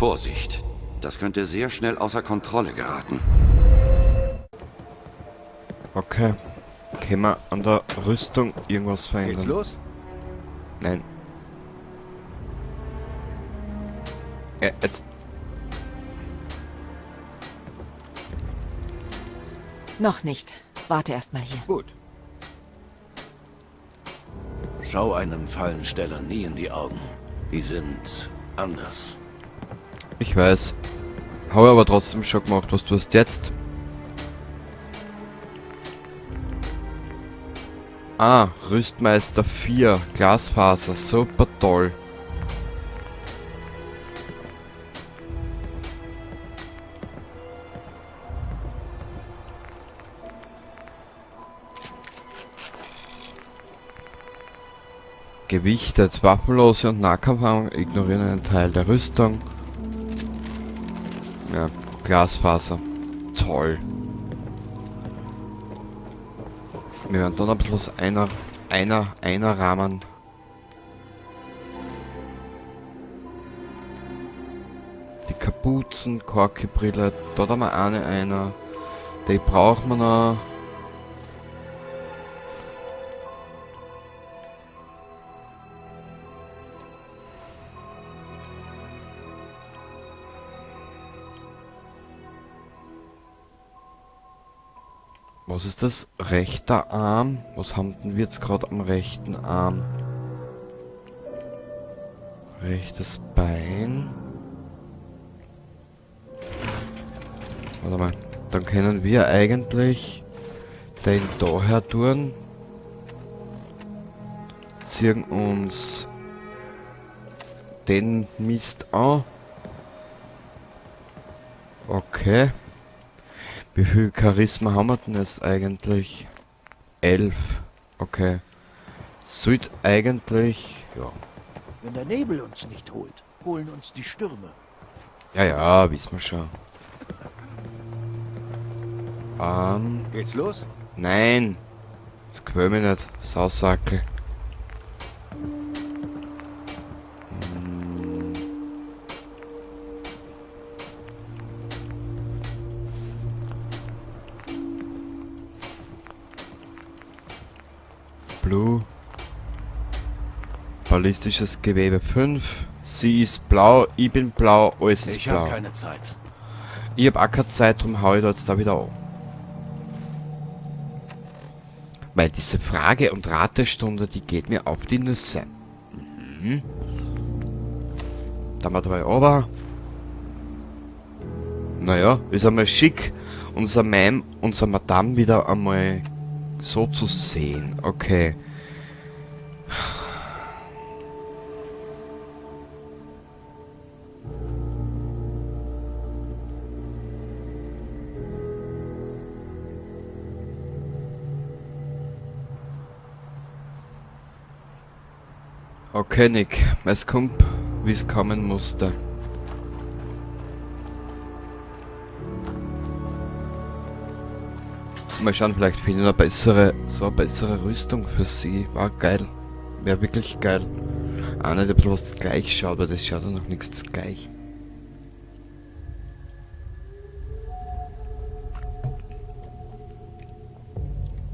Vorsicht. Das könnte sehr schnell außer Kontrolle geraten. Okay. Können wir an der Rüstung irgendwas verändern? Geht's los? Nein. Jetzt. Noch nicht. Warte erst mal hier. Gut. Schau einem Fallensteller nie in die Augen. Die sind anders. Ich weiß. Habe aber trotzdem schon gemacht, was du hast jetzt. Ah, Rüstmeister 4, Glasfaser, super toll. Gewichtet, waffenlose und Nahkampfwaffen ignorieren einen Teil der Rüstung. Ja, Glasfaser. Toll. Wir werden dann ein bisschen aus einer Rahmen. Die Kapuzen, Korki-Brille, dort haben wir einer. Die brauchen wir noch. Was ist das? Rechter Arm? Was haben denn wir jetzt gerade am rechten Arm? Rechtes Bein. Warte mal. Dann können wir eigentlich den daher tun. Ziehen uns den Mist an. Okay. Wie viel Charisma haben wir denn jetzt eigentlich? 11. Okay. Sollte eigentlich... Ja. Wenn der Nebel uns nicht holt, holen uns die Stürme. Ja, wissen wir schon. Geht's los? Nein. Das quäl mich nicht. Sausackel. Blue. Ballistisches Gewebe 5. Sie ist blau, ich bin blau, alles ist Ich blau. habe keine Zeit. Ich hab auch keine Zeit, drum hau ich da jetzt da wieder an. Weil diese Frage- und Ratestunde, die geht mir auf die Nüsse. Mhm. Dann mal dabei aber. Naja, ist einmal schick, unser Ma'am, unser Madame wieder einmal so zu sehen. Okay. Okay, Nick. Es kommt, wie es kommen musste. Mal schauen, vielleicht finde ich eine bessere Rüstung für sie. War geil. Wäre wirklich geil. Auch nicht ein bisschen was gleich schaut, weil das schaut ja noch nichts gleich.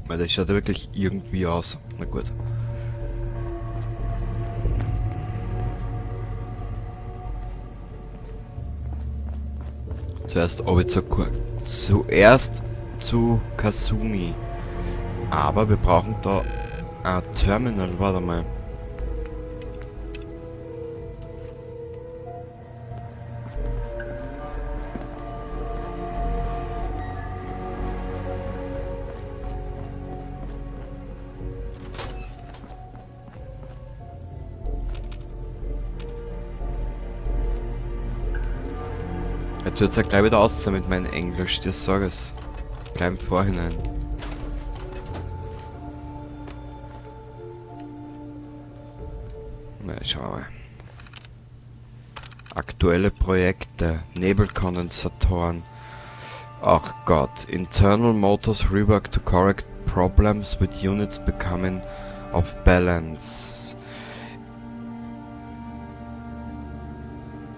Weil das schaut ja wirklich irgendwie aus. Na gut. Zuerst zu Kasumi. Aber wir brauchen da ein Terminal, warte mal. Jetzt wird es ja gleich wieder aussehen mit meinem Englisch, dir sag es. Gleich im Vorhinein. Na, schauen wir mal. Aktuelle Projekte, Nebelkondensatoren. Ach Gott, internal motors rework to correct problems with units becoming off balance.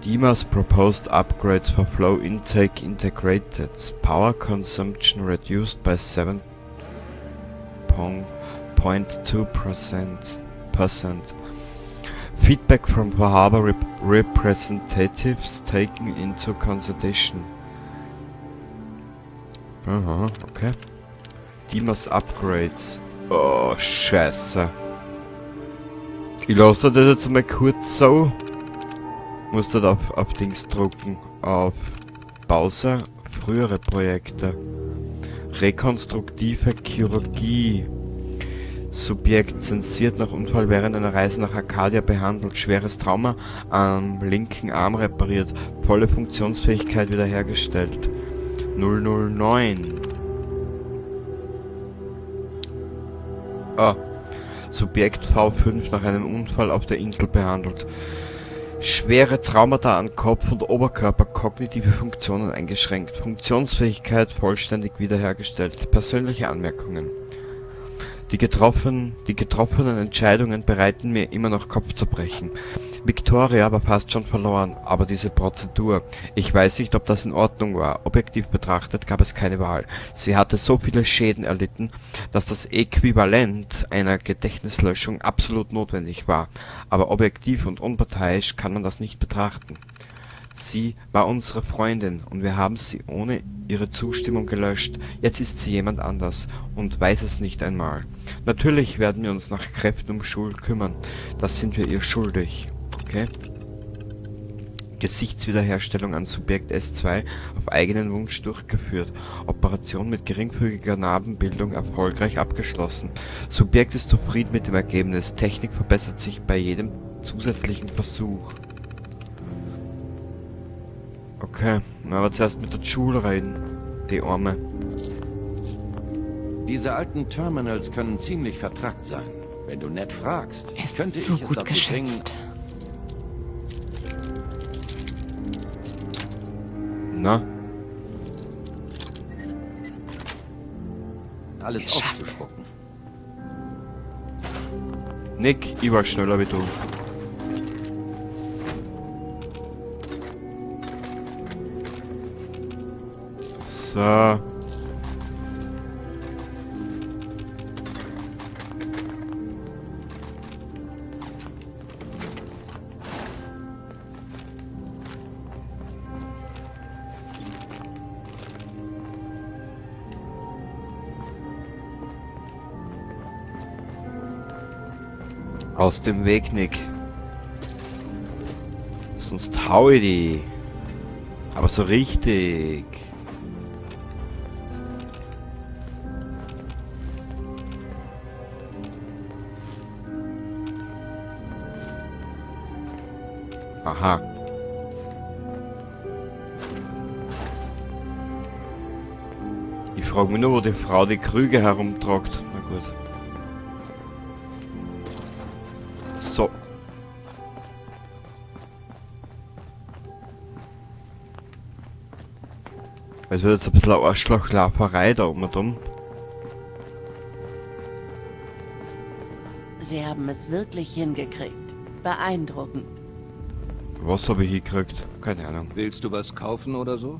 DIMA's proposed upgrades for flow intake integrated. Power consumption reduced by 7.2%. Feedback from Harbor representatives taken into consideration. Aha, okay. DIMA's upgrades. Oh, scheiße. Ich lasse das jetzt mal kurz so. Muss dort auf Dings drucken. Auf Pause. Frühere Projekte. Rekonstruktive Chirurgie. Subjekt zensiert nach Unfall während einer Reise nach Arcadia behandelt. Schweres Trauma am linken Arm repariert. Volle Funktionsfähigkeit wiederhergestellt. 009. Subjekt V5 nach einem Unfall auf der Insel behandelt. Schwere Traumata an Kopf und Oberkörper, kognitive Funktionen eingeschränkt. Funktionsfähigkeit vollständig wiederhergestellt. Persönliche Anmerkungen. Die getroffenen Entscheidungen bereiten mir immer noch Kopfzerbrechen. Victoria war fast schon verloren, aber diese Prozedur, ich weiß nicht, ob das in Ordnung war. Objektiv betrachtet gab es keine Wahl. Sie hatte so viele Schäden erlitten, dass das Äquivalent einer Gedächtnislöschung absolut notwendig war. Aber objektiv und unparteiisch kann man das nicht betrachten. Sie war unsere Freundin und wir haben sie ohne ihre Zustimmung gelöscht. Jetzt ist sie jemand anders und weiß es nicht einmal. Natürlich werden wir uns nach Kräften um Joule kümmern. Das sind wir ihr schuldig. Okay. Gesichtswiederherstellung an Subjekt S2 auf eigenen Wunsch durchgeführt. Operation mit geringfügiger Narbenbildung erfolgreich abgeschlossen. Subjekt ist zufrieden mit dem Ergebnis. Technik verbessert sich bei jedem zusätzlichen Versuch. Okay, aber zuerst mit der Joule reden. Die Arme. Diese alten Terminals können ziemlich vertrackt sein. Wenn du nett fragst, Ist könnte zu ich es gut dazu bringen, geschätzt. Na? alles auszuspucken. Nick, ich war schneller wie du. So. Aus dem Weg, Nick. Sonst hau ich die. Aber so richtig. Aha. Ich frage mich nur, wo die Frau die Krüge herumtragt. Na gut. So. Es wird jetzt ein bisschen Arschlochlauferei da um und um. Sie haben es wirklich hingekriegt. Beeindruckend. Was habe ich hingekriegt? Keine Ahnung. Willst du was kaufen oder so?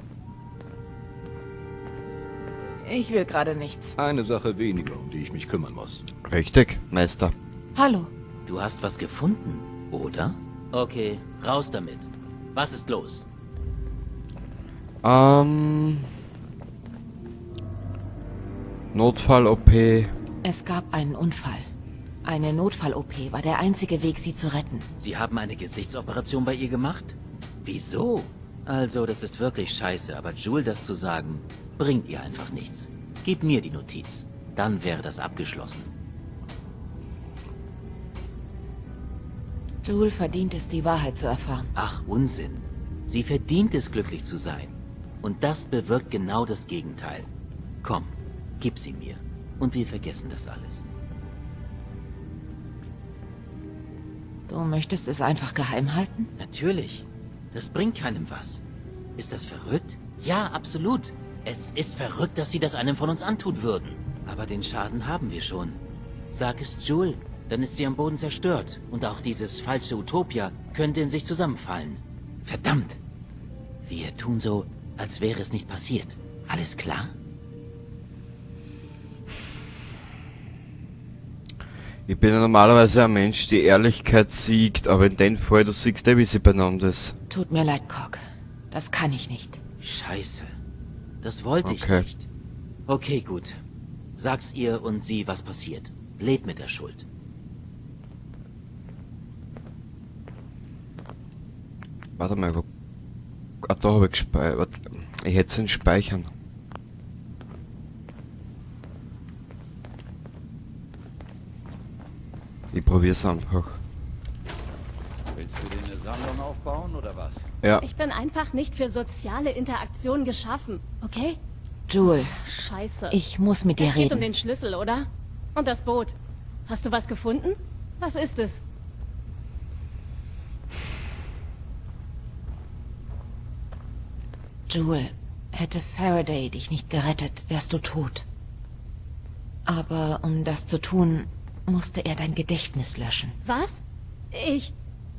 Ich will gerade nichts. Eine Sache weniger, um die ich mich kümmern muss. Richtig, Meister. Hallo. Du hast was gefunden, oder? Okay, raus damit. Was ist los? Notfall-OP. Es gab einen Unfall. Eine Notfall-OP war der einzige Weg, sie zu retten. Sie haben eine Gesichtsoperation bei ihr gemacht? Wieso? Also, das ist wirklich scheiße, aber Joule das zu sagen, bringt ihr einfach nichts. Gib mir die Notiz. Dann wäre das abgeschlossen. Joule verdient es, die Wahrheit zu erfahren. Ach, Unsinn. Sie verdient es, glücklich zu sein. Und das bewirkt genau das Gegenteil. Komm, gib sie mir. Und wir vergessen das alles. Du möchtest es einfach geheim halten? Natürlich. Das bringt keinem was. Ist das verrückt? Ja, absolut. Es ist verrückt, dass sie das einem von uns antun würden. Aber den Schaden haben wir schon. Sag es Joule, dann ist sie am Boden zerstört. Und auch dieses falsche Utopia könnte in sich zusammenfallen. Verdammt! Wir tun so, als wäre es nicht passiert. Alles klar? Ich bin ja normalerweise ein Mensch, die Ehrlichkeit siegt, aber in dem Fall, du siehst ja, wie sie beieinander ist. Tut mir leid, Cock. Das kann ich nicht. Scheiße. Das wollte ich Okay. nicht. Okay, gut. Sag's ihr und sie, was passiert. Lebt mit der Schuld. Warte mal, wo... Ah, da habe ich gespeichert. Ich hätte es in Speichern. Ich probier's einfach. Willst du dir eine Sammlung aufbauen oder was? Ja, Ich bin einfach nicht für soziale Interaktion geschaffen, okay? Jewel, Scheiße. ich muss mit dir Es geht um reden. den Schlüssel, oder? Und das Boot. Hast du was gefunden? Was ist es? Jewel, hätte Faraday dich nicht gerettet, wärst du tot. Aber um das zu tun, musste er dein Gedächtnis löschen. Was?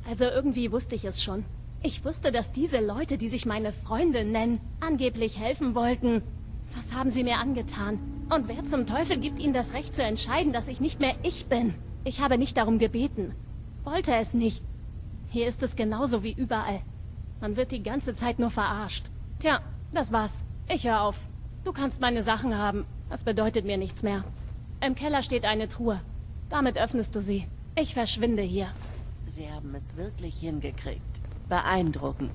Also irgendwie wusste ich es schon. Ich wusste, dass diese Leute, die sich meine Freunde nennen, angeblich helfen wollten. Was haben sie mir angetan? Und wer zum Teufel gibt ihnen das Recht zu entscheiden, dass ich nicht mehr ich bin? Ich habe nicht darum gebeten. Wollte es nicht. Hier ist es genauso wie überall. Man wird die ganze Zeit nur verarscht. Tja, das war's. Ich höre auf. Du kannst meine Sachen haben. Das bedeutet mir nichts mehr. Im Keller steht eine Truhe. Damit öffnest du sie. Ich verschwinde hier. Sie haben es wirklich hingekriegt. Beeindruckend.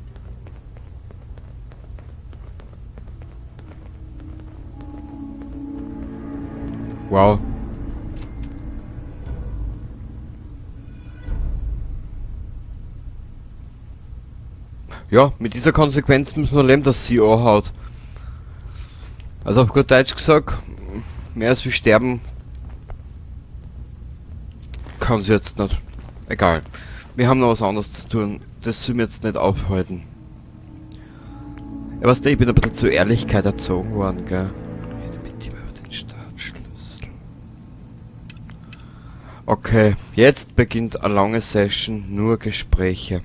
wow. Ja, mit dieser Konsequenz müssen wir leben, dass sie anhaut. Also auf gut Deutsch gesagt, mehr als wir sterben kann sie jetzt nicht. Egal. Wir haben noch was anderes zu tun. Das soll mir jetzt nicht aufhalten. Ja, weißt du, ich bin ein bisschen zur Ehrlichkeit erzogen worden, gell? Bitte über den Startschlüssel. Okay, jetzt beginnt eine lange Session, nur Gespräche.